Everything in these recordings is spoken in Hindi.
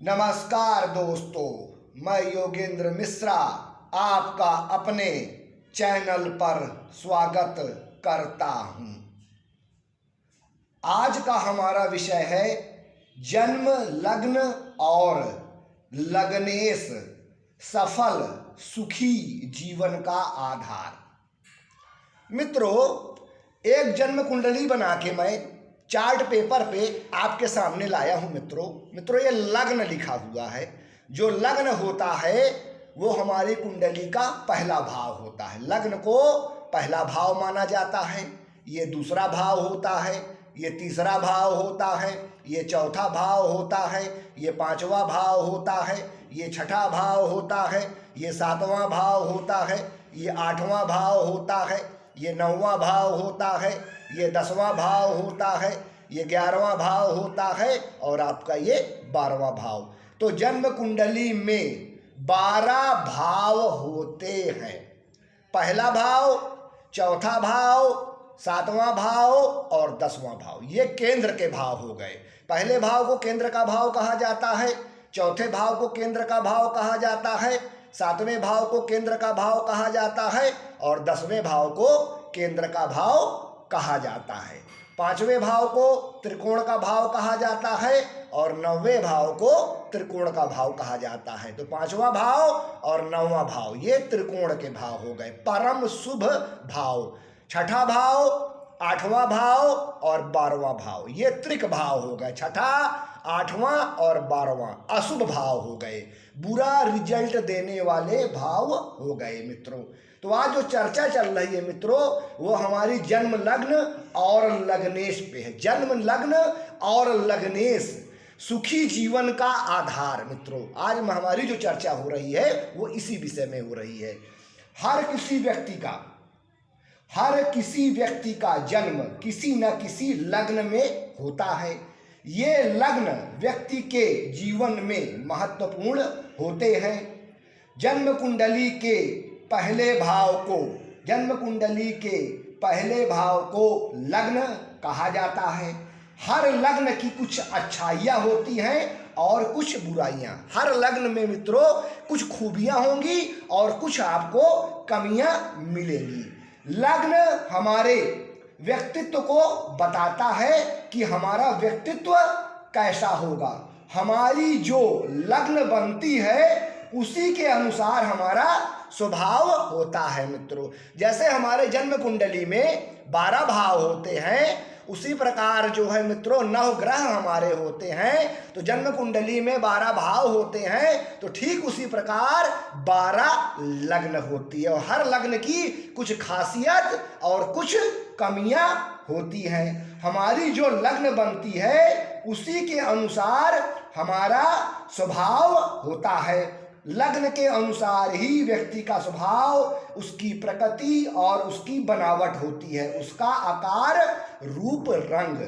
नमस्कार दोस्तों, मैं योगेंद्र मिश्रा आपका अपने चैनल पर स्वागत करता हूं। आज का हमारा विषय है जन्म लग्न और लग्नेश सफल सुखी जीवन का आधार। मित्रों, एक जन्म कुंडली बना के मैं चार्ट पेपर पे आपके सामने लाया हूं। मित्रों ये लग्न लिखा हुआ है। जो लग्न होता है वो हमारी कुंडली का पहला भाव होता है। लग्न को पहला भाव माना जाता है। ये दूसरा भाव होता है, ये तीसरा भाव होता है, ये चौथा भाव होता है, ये पांचवा भाव होता है, ये छठा भाव होता है, ये सातवां भाव होता है, ये आठवां भाव होता है, ये नौवां भाव होता है, ये 10वां भाव होता है, ये 11वां भाव होता है और आपका ये 12वां भाव। तो जन्म कुंडली में 12 भाव होते हैं। पहला भाव, चौथा भाव, 7वां भाव और 10वां भाव, ये केंद्र के भाव हो गए। पहले भाव को केंद्र का भाव कहा जाता है, चौथे भाव को केंद्र का भाव कहा जाता है, 7वें भाव को केंद्र का भाव कहा जाता है और 10वें भाव को केंद्र का भाव कहा जाता है। 5वें भाव को त्रिकोण का भाव कहा जाता है और 9वें भाव को त्रिकोण का भाव कहा जाता है। तो 5वां भाव और 9वां भाव ये त्रिकोण के भाव हो गए, परम शुभ भाव। छठा भाव, 8वां भाव और 12वां भाव ये त्रिक भाव हो गए। छठा, 8वां और 12वां अशुभ भाव हो गए, बुरा रिजल्ट देने वाले भाव हो गए। मित्रों, तो आज जो चर्चा चल रही है मित्रों, वो हमारी जन्म लग्न और लग्नेश पे है। जन्म लग्न और लग्नेश सुखी जीवन का आधार। मित्रों, आज हमारी जो चर्चा हो रही है वो इसी विषय में हो रही है। हर किसी व्यक्ति का जन्म किसी न किसी लग्न में होता है। ये लग्न व्यक्ति के जीवन में महत्वपूर्ण होते हैं। जन्म कुंडली के पहले भाव को लग्न कहा जाता है। हर लग्न की कुछ अच्छाइयाँ होती हैं और कुछ बुराइयाँ। हर लग्न में मित्रों कुछ खूबियाँ होंगी और कुछ आपको कमियाँ मिलेंगी। लग्न हमारे व्यक्तित्व को बताता है कि हमारा व्यक्तित्व कैसा होगा। हमारी जो लग्न बनती है उसी के अनुसार हमारा स्वभाव होता है। मित्रों, जैसे हमारे जन्म कुंडली में 12 भाव होते हैं, उसी प्रकार जो है मित्रों 9 ग्रह हमारे होते हैं। तो जन्म कुंडली में 12 भाव होते हैं, तो ठीक उसी प्रकार 12 लग्न होती है और हर लग्न की कुछ खासियत और कुछ कमियां होती हैं। हमारी जो लग्न बनती है उसी के अनुसार हमारा स्वभाव होता है। लग्न के अनुसार ही व्यक्ति का स्वभाव, उसकी प्रकृति और उसकी बनावट होती है, उसका आकार, रूप, रंग।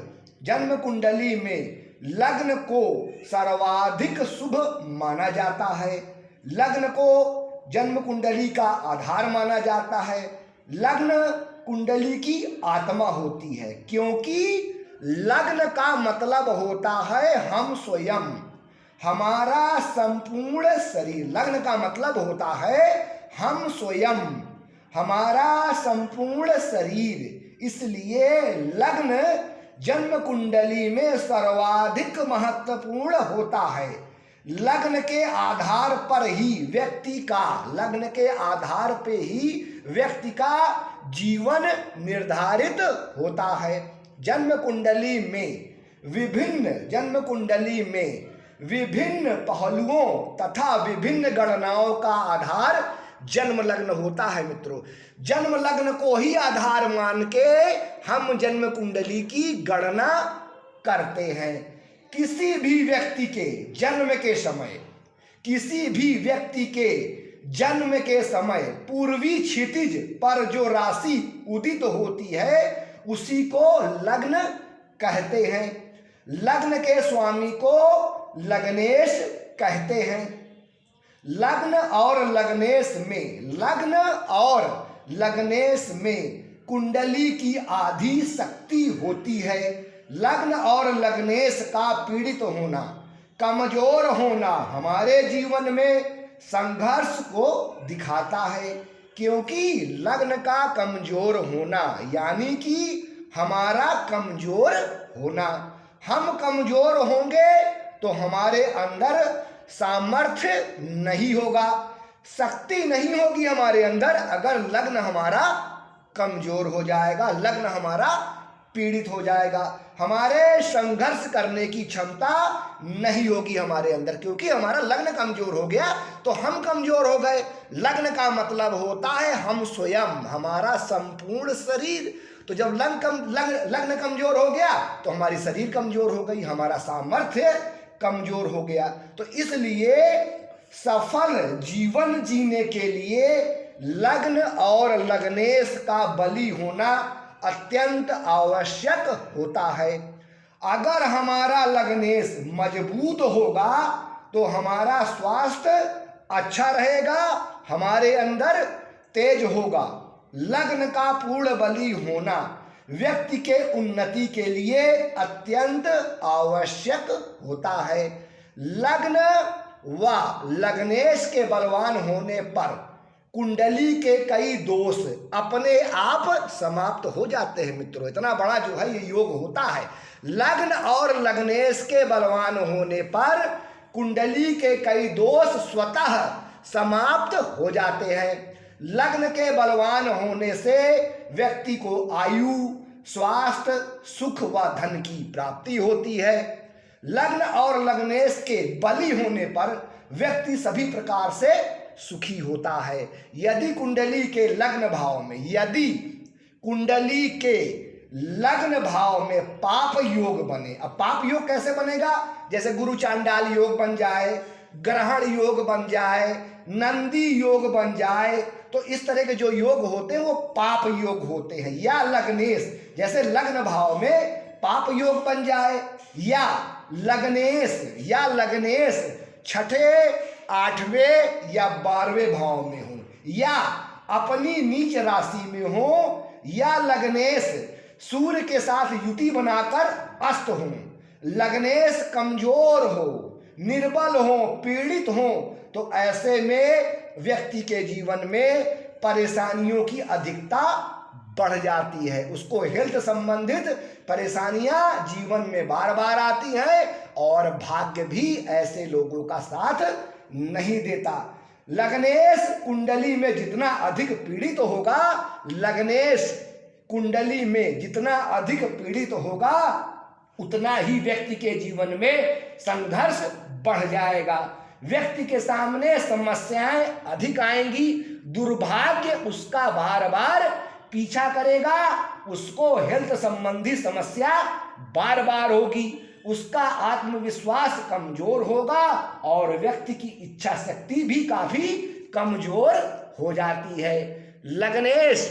जन्म कुंडली में लग्न को सर्वाधिक शुभ माना जाता है। लग्न को जन्म कुंडली का आधार माना जाता है। लग्न कुंडली की आत्मा होती है, क्योंकि लग्न का मतलब होता है हम स्वयं, हमारा संपूर्ण शरीर। लग्न का मतलब होता है हम स्वयं, हमारा संपूर्ण शरीर। इसलिए लग्न जन्म कुंडली में सर्वाधिक महत्वपूर्ण होता है। लग्न के आधार पर ही व्यक्ति का जीवन निर्धारित होता है। जन्म कुंडली में विभिन्न पहलुओं तथा विभिन्न गणनाओं का आधार जन्म लग्न होता है। मित्रों, जन्म लग्न को ही आधार मान के हम जन्म कुंडली की गणना करते हैं। किसी भी व्यक्ति के जन्म के समय पूर्वी क्षितिज पर जो राशि उदित होती है उसी को लग्न कहते हैं। लग्न के स्वामी को लग्नेश कहते हैं। लग्न और लग्नेश में कुंडली की आधी शक्ति होती है। लग्न और लग्नेश का पीड़ित होना कमजोर होना हमारे जीवन में संघर्ष को दिखाता है, क्योंकि लग्न का कमजोर होना यानी कि हमारा कमजोर होना। हम कमजोर होंगे तो हमारे अंदर सामर्थ्य नहीं होगा, शक्ति नहीं होगी हमारे अंदर अगर लग्न हमारा कमजोर हो जाएगा, लग्न हमारा पीड़ित हो जाएगा। हमारे संघर्ष करने की क्षमता नहीं होगी हमारे अंदर, क्योंकि हमारा लग्न कमजोर हो गया तो हम कमजोर हो गए। लग्न का मतलब होता है हम स्वयं, हमारा संपूर्ण शरीर। तो जब लग्न कमजोर हो गया तो हमारी शरीर कमजोर हो गई, हमारा सामर्थ्य कमजोर हो गया। तो इसलिए सफल जीवन जीने के लिए लग्न और लग्नेश का बलि होना अत्यंत आवश्यक होता है। अगर हमारा लग्नेश मजबूत होगा तो हमारा स्वास्थ्य अच्छा रहेगा, हमारे अंदर तेज होगा। लग्न का पूर्ण बलि होना व्यक्ति के उन्नति के लिए अत्यंत आवश्यक होता है। लग्न व लग्नेश के बलवान होने पर कुंडली के कई दोष अपने आप समाप्त हो जाते हैं। मित्रों, इतना बड़ा जो है ये योग होता है। लग्न और लग्नेश के बलवान होने पर कुंडली के कई दोष स्वतः समाप्त हो जाते हैं। लग्न के बलवान होने से व्यक्ति को आयु, स्वास्थ्य, सुख व धन की प्राप्ति होती है। लग्न और लग्नेश के बलि होने पर व्यक्ति सभी प्रकार से सुखी होता है। यदि कुंडली के लग्न भाव में, यदि कुंडली के लग्न भाव में पाप योग बने, अब पाप योग कैसे बनेगा? जैसे गुरु चांडाल योग बन जाए, ग्रहण योग बन जाए, नंदी योग बन जाए, तो इस तरह के जो योग होते हैं वो पाप योग होते हैं। या लग्नेश, जैसे लग्न भाव में पाप योग बन जाए, या लग्नेश छठे, आठवें या 12वें भाव में हो, या अपनी नीच राशि में हो, या लग्नेश सूर्य के साथ युति बनाकर अस्त हो, लग्नेश कमजोर हो, निर्बल हो, पीड़ित हो, तो ऐसे में व्यक्ति के जीवन में परेशानियों की अधिकता बढ़ जाती है। उसको हेल्थ संबंधित परेशानियां जीवन में बार बार आती हैं और भाग्य भी ऐसे लोगों का साथ नहीं देता। लग्नेश कुंडली में जितना अधिक पीड़ित होगा, लग्नेश कुंडली में जितना अधिक पीड़ित होगा, उतना ही व्यक्ति के जीवन में संघर्ष बढ़ जाएगा। व्यक्ति के सामने समस्याएं अधिक आएंगी, दुर्भाग्य उसका बार बार पीछा करेगा, उसको हेल्थ संबंधी समस्या बार बार होगी, उसका आत्मविश्वास कमजोर होगा और व्यक्ति की इच्छा शक्ति भी काफी कमजोर हो जाती है। लग्नेश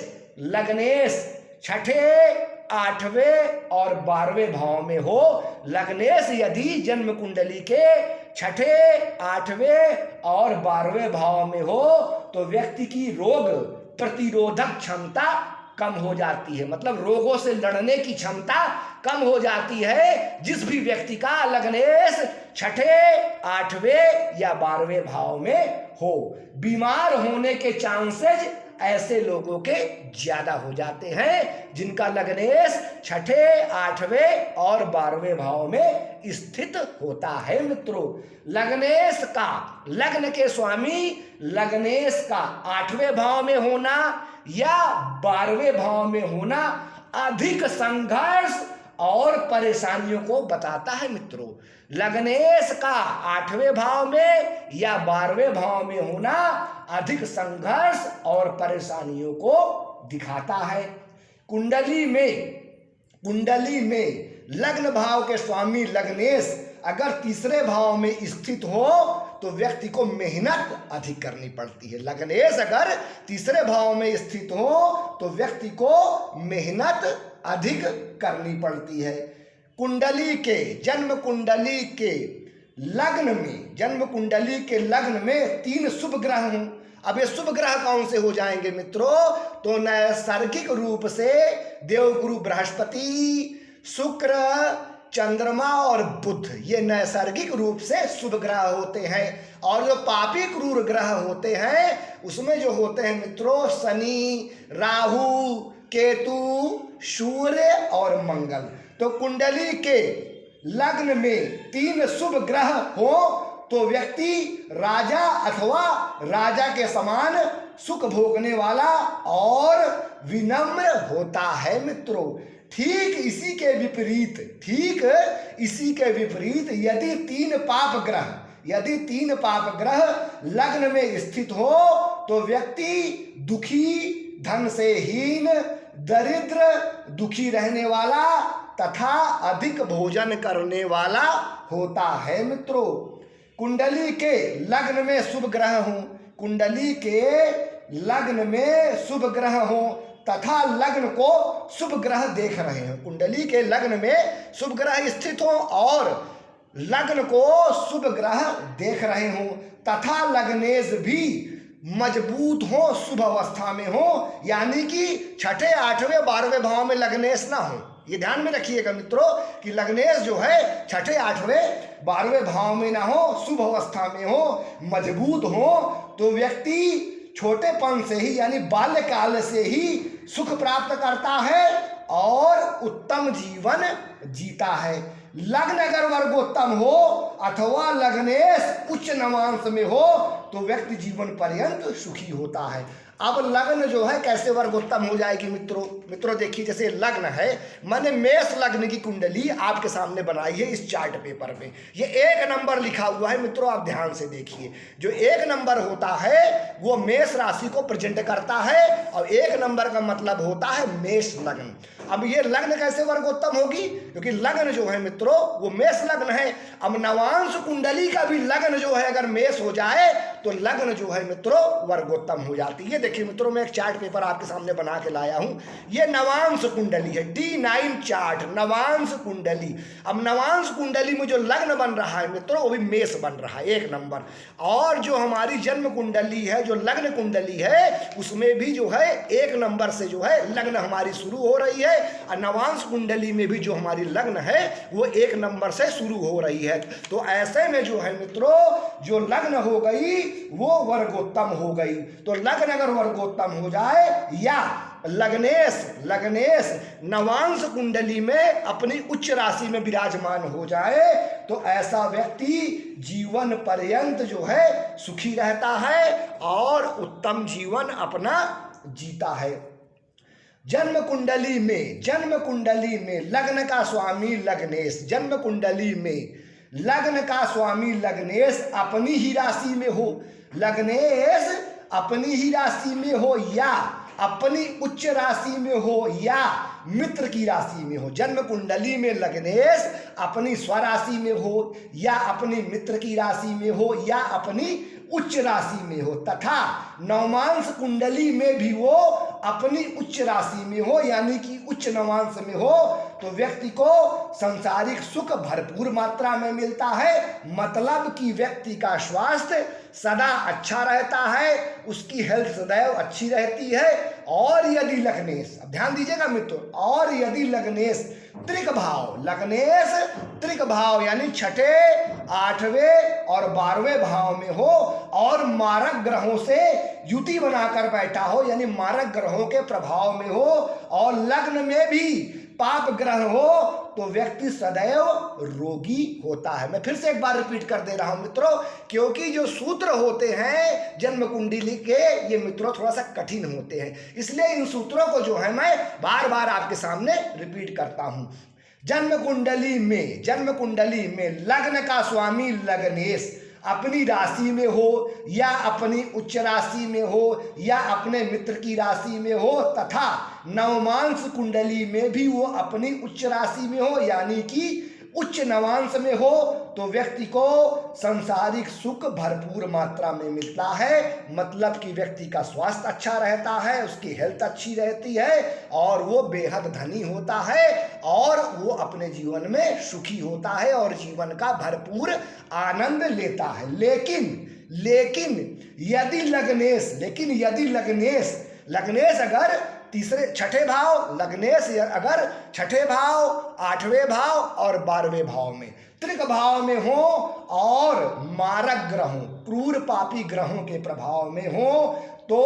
छठे, आठवें और 12वें भाव में हो, लग्नेश यदि जन्म कुंडली के छठे, आठवें और 12वें भाव में हो तो व्यक्ति की रोग प्रतिरोधक क्षमता कम हो जाती है, मतलब रोगों से लड़ने की क्षमता कम हो जाती है। जिस भी व्यक्ति का लग्नेश छठे, आठवें या 12वें भाव में हो, बीमार होने के चांसेस ऐसे लोगों के ज्यादा हो जाते हैं जिनका लग्नेश छठे, आठवें और 12वें भाव में स्थित होता है। मित्रों, लग्नेश का, लग्न के स्वामी लग्नेश का 8वें भाव में होना या 12वें भाव में होना अधिक संघर्ष और परेशानियों को बताता है। मित्रों, लग्नेश का 8वें भाव में या 12वें भाव में होना अधिक संघर्ष और परेशानियों को दिखाता है। कुंडली में लग्न भाव के स्वामी लग्नेश अगर तीसरे भाव में स्थित हो तो व्यक्ति को मेहनत अधिक करनी पड़ती है। लग्नेश अगर तीसरे भाव में स्थित हो तो व्यक्ति को मेहनत अधिक करनी पड़ती है। कुंडली के, जन्म कुंडली के लग्न में 3 शुभ ग्रह हों। अब ये शुभ ग्रह कौन से हो जाएंगे मित्रों? तो नैसर्गिक रूप से देवगुरु बृहस्पति, शुक्र, चंद्रमा और बुध ये नैसर्गिक रूप से शुभ ग्रह होते हैं, और जो पापी क्रूर ग्रह होते हैं उसमें जो होते हैं मित्रों शनि, राहु, केतु, सूर्य और मंगल। तो कुंडली के लग्न में 3 शुभ ग्रह हो तो व्यक्ति राजा अथवा राजा के समान सुख भोगने वाला और विनम्र होता है मित्रों। ठीक इसी के विपरीत यदि 3 पाप ग्रह लग्न में स्थित हो तो व्यक्ति दुखी, धन से हीन, दरिद्र, दुखी रहने वाला तथा अधिक भोजन करने वाला होता है मित्रों। कुंडली के लग्न में शुभ ग्रह हो तथा लग्न को शुभ ग्रह देख रहे हैं, कुंडली के लग्न में शुभ ग्रह स्थित हो और लग्न को शुभ ग्रह देख रहे हो तथा लग्नेश भी मजबूत हो, शुभ अवस्था में हो, यानी कि 6ठे, 8वें, 12वें भाव में लग्नेश ना हो। ये ध्यान में रखिएगा मित्रों कि लग्नेश जो है 6ठे, 8वें, 12वें भाव में ना हो, शुभ अवस्था में हो, मजबूत हो, तो व्यक्ति छोटेपन से ही यानी बाल्यकाल से ही सुख प्राप्त करता है और उत्तम जीवन जीता है। लग्न अगर वर्गोत्तम हो अथवा लग्नेश उच्च नवांश में हो तो व्यक्ति जीवन पर्यंत सुखी होता है। अब लग्न जो है कैसे वर्गोत्तम हो जाएगी मित्रों देखिए, जैसे लग्न है, मैंने मेष लग्न की कुंडली आपके सामने बनाई है इस चार्ट पेपर में। ये 1 नंबर लिखा हुआ है मित्रों, आप ध्यान से देखिए। जो 1 नंबर होता है वो मेष राशि को प्रेजेंट करता है और 1 नंबर का मतलब होता है मेष लग्न। अब ये लग्न कैसे वर्गोत्तम होगी, क्योंकि लग्न जो है मित्रों वो मेष लग्न है। अब नवांश कुंडली का भी लग्न जो है अगर मेष हो जाए तो लग्न जो है मित्रों वर्गोत्तम हो जाती है। देखिए मित्रों मैं एक चार्ट पेपर आपके सामने बना के लाया हूं, ये नवांश कुंडली है, D9 चार्ट, नवांश कुंडली। अब नवांश कुंडली में जो लग्न बन रहा है मित्रों वो भी मेष बन रहा है 1 नंबर, और जो हमारी जन्म कुंडली है, जो लग्न कुंडली है, उसमें भी जो है 1 नंबर से जो है लग्न हमारी शुरू हो रही है, और नवांश कुंडली में भी जो हमारी लग्न है वो 1 नंबर से शुरू हो रही है। तो ऐसे में जो है मित्रों जो लग्न हो गई वो वर्गोत्तम हो गई। तो लग्न अगर वर्गोत्तम हो जाए या लग्नेश नवांश कुंडली में अपनी उच्च राशि में विराजमान हो जाए तो ऐसा व्यक्ति जीवन पर्यंत जो है सुखी रहता है और उत्तम जीवन अपना जीता है। जन्म कुंडली में लग्न का स्वामी लग्नेश, जन्म कुंडली में लग्न का स्वामी लग्नेश अपनी ही राशि में हो, लग्नेश अपनी ही राशि में हो या अपनी उच्च राशि में हो या मित्र की राशि में हो। जन्म कुंडली में लग्नेश अपनी स्वराशि में हो या अपनी मित्र की राशि में हो या अपनी उच्च राशि में हो, तथा नवमांश कुंडली में भी वो अपनी उच्च राशि में हो यानी कि उच्च नवांश में हो, तो व्यक्ति को सांसारिक सुख भरपूर मात्रा में मिलता है। मतलब कि व्यक्ति का स्वास्थ्य सदा अच्छा रहता है, उसकी हेल्थ सदैव अच्छी रहती है। और यदि लग्नेश, अब ध्यान दीजिएगा मित्रों, और यदि लग्नेश त्रिक भाव यानी 6ठे, 8वें और 12वें भाव में हो और मारक ग्रहों से युति बनाकर बैठा हो यानी मारक ग्रहों के प्रभाव में हो और लग्न में भी पाप ग्रह हो तो व्यक्ति सदैव रोगी होता है। मैं फिर से एक बार रिपीट कर दे रहा हूं मित्रों, क्योंकि जो सूत्र होते हैं जन्म कुंडली के ये मित्रों थोड़ा सा कठिन होते हैं, इसलिए इन सूत्रों को जो है मैं बार बार आपके सामने रिपीट करता हूं। जन्म कुंडली में लग्न का स्वामी लग्नेश अपनी राशि में हो या अपनी उच्च राशि में हो या अपने मित्र की राशि में हो तथा नवमांश कुंडली में भी वो अपनी उच्च राशि में हो यानी कि उच्च नवांश में हो, तो व्यक्ति को सांसारिक सुख भरपूर मात्रा में मिलता है। मतलब कि व्यक्ति का स्वास्थ्य अच्छा रहता है, उसकी हेल्थ अच्छी रहती है और वो बेहद धनी होता है और वो अपने जीवन में सुखी होता है और जीवन का भरपूर आनंद लेता है। लेकिन यदि लग्नेश अगर छठे भाव लग्नेश अगर छठे भाव, आठवें भाव और 12वें भाव में, त्रिक भाव में हो और मारक ग्रहों, क्रूर पापी ग्रहों के प्रभाव में हो तो,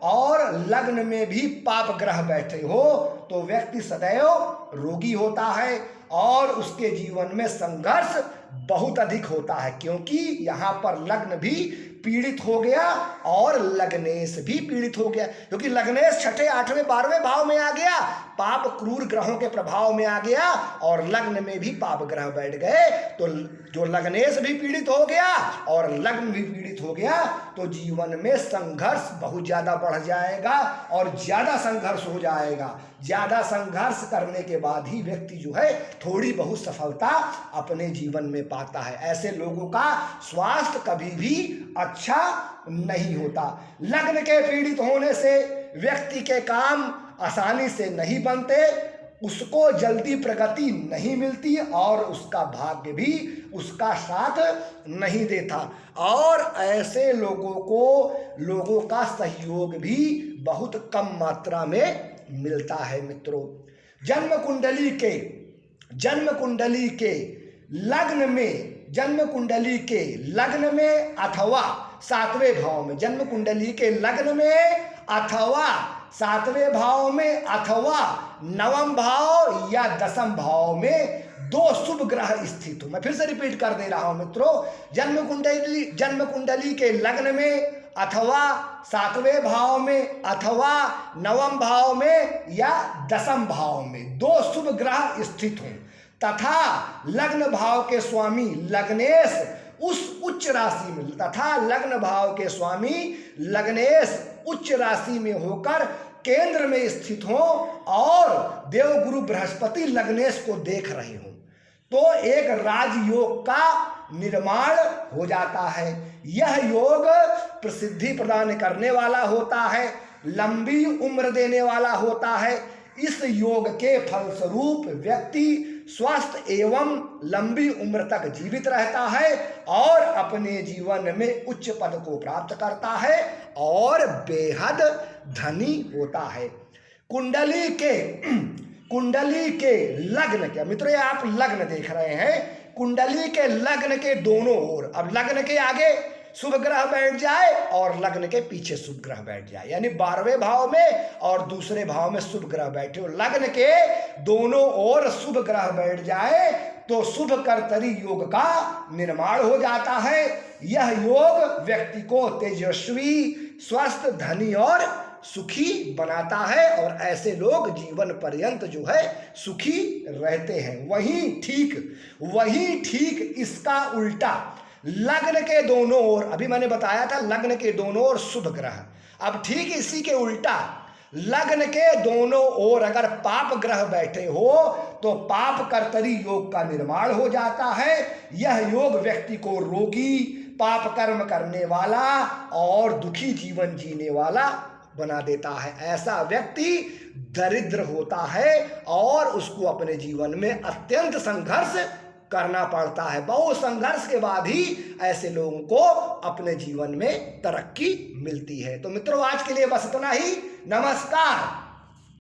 और लग्न में भी पाप ग्रह बैठे हो तो व्यक्ति सदैव रोगी होता है और उसके जीवन में संघर्ष बहुत अधिक होता है, क्योंकि यहाँ पर लग्न भी पीड़ित हो गया और लग्नेश भी पीड़ित हो गया, क्योंकि लग्नेश छठे, आठवें, 12वें भाव में आ गया, पाप क्रूर ग्रहों के प्रभाव में आ गया और लग्न में भी पाप ग्रह बैठ गए, तो जो लग्नेश भी पीड़ित हो गया और लग्न भी पीड़ित हो गया तो जीवन में संघर्ष बहुत ज़्यादा बढ़ जाएगा और ज़्यादा संघर्ष हो जाएगा। ज़्यादा संघर्ष करने के बाद ही व्यक्ति जो है थोड़ी बहुत सफलता अपने जीवन में पाता है। ऐसे लोगों का स्वास्थ्य कभी भी अच्छा नहीं होता। लग्न के पीड़ित होने से व्यक्ति के काम आसानी से नहीं बनते, उसको जल्दी प्रगति नहीं मिलती और उसका भाग्य भी उसका साथ नहीं देता और ऐसे लोगों का सहयोग भी बहुत कम मात्रा में मिलता है। मित्रों, जन्म कुंडली के लग्न में अथवा 7वें भाव में, जन्म कुंडली के लग्न में अथवा 7वें भाव में अथवा 9वें भाव या 10वें भाव में दो शुभ ग्रह स्थित हो। मैं फिर से रिपीट कर दे रहा हूं मित्रों, जन्म कुंडली के लग्न में अथवा 7वें भाव में अथवा 9वें भाव में या 10वें भाव में दो शुभ ग्रह स्थित हों तथा लग्न भाव के स्वामी लग्नेश उच्च राशि में होकर केंद्र में स्थित हो और देवगुरु बृहस्पति लग्नेश को देख रहे हो तो एक राजयोग का निर्माण हो जाता है। यह योग प्रसिद्धि प्रदान करने वाला होता है, लंबी उम्र देने वाला होता है। इस योग के फलस्वरूप व्यक्ति स्वस्थ एवं लंबी उम्र तक जीवित रहता है और अपने जीवन में उच्च पद को प्राप्त करता है और बेहद धनी होता है। कुंडली के लग्न के, मित्रों आप लग्न देख रहे हैं, कुंडली के लग्न के दोनों ओर, अब लग्न के आगे शुभ ग्रह बैठ जाए और लग्न के पीछे शुभ ग्रह बैठ जाए, यानी 12वें भाव में और दूसरे भाव में शुभ ग्रह बैठे हो, लग्न के दोनों ओर शुभ ग्रह बैठ जाए तो शुभ कर्तरी योग का निर्माण हो जाता है। यह योग व्यक्ति को तेजस्वी, स्वस्थ, धनी और सुखी बनाता है और ऐसे लोग जीवन पर्यंत जो है सुखी रहते हैं। वहीं ठीक इसका उल्टा लग्न के दोनों ओर, अभी मैंने बताया था लग्न के दोनों ओर शुभ ग्रह, अब ठीक इसी के उल्टा लग्न के दोनों ओर अगर पाप ग्रह बैठे हो तो पाप कर्तरी योग का निर्माण हो जाता है। यह योग व्यक्ति को रोगी, पाप कर्म करने वाला और दुखी जीवन जीने वाला बना देता है। ऐसा व्यक्ति दरिद्र होता है और उसको अपने जीवन में अत्यंत संघर्ष करना पड़ता है। बहुत संघर्ष के बाद ही ऐसे लोगों को अपने जीवन में तरक्की मिलती है। तो मित्रों आज के लिए बस इतना ही। नमस्कार।